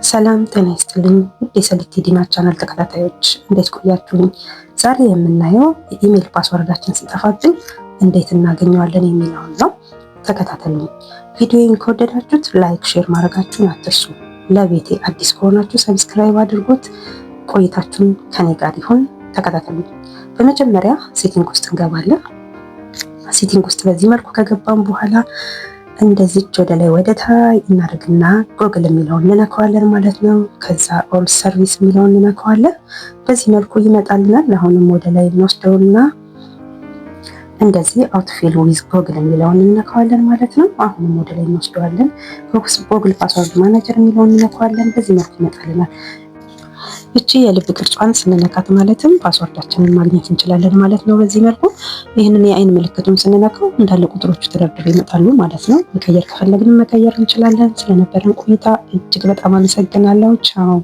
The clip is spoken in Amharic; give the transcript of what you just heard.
ሰላም ጤና ይስጥልኝ። የሰሊጥ ዲና ቻናል ተከታታዮች እንዴት ቆያችሁኝ? ዛሬ የምናየው የኢሜል ፓስወርዳችን ሲጠፋብን እንዴት እናገኘዋለን የሚለውን ነው። ተከታተሉኝ። ቪዲዮውን ከወደዳችሁት ላይክ፣ ሼር ማድረጋችሁን አትርሱ። ለቤቴ አዲስ ከሆናችሁ ሰብስክራይብ አድርጉት። ቆይታችሁን ከኔ ጋር ይሁን። ተከታተሉኝ። በመጀመሪያ ሴቲንግ ውስጥ እንገባለን። ሴቲንግ ውስጥ በዚህ መልኩ ከገባን በኋላ እንደዚህ ወደ ላይ ወደ ታይ እናደርግና ጎግል የሚለውን እንነካዋለን ማለት ነው። ከዛ ኦል ሰርቪስ የሚለውን እንነካዋለን። በዚህ መልኩ ይመጣልናል። አሁንም ወደ ላይ እንወስደውና እንደዚህ አውትፊል ዊዝ ጎግል የሚለውን እንነካዋለን ማለት ነው። አሁንም ወደ ላይ እንወስደዋለን። ጎግል ፓስወርድ ማናጀር የሚለውን እንነካዋለን። በዚህ መልኩ ይመጣልናል። እቺ የልብ ቅርጿን ስንነካት ማለትም ፓስወርዳችንን ማግኘት እንችላለን ማለት ነው። በዚህ መልኩ ይህንን የአይን ምልክቱን ስንነካው እንዳለ ቁጥሮቹ ተደርድረው ይመጣሉ ማለት ነው። መቀየር ከፈለግን መቀየር እንችላለን። ስለነበረን ቆይታ እጅግ በጣም አመሰግናለሁ። ቻው።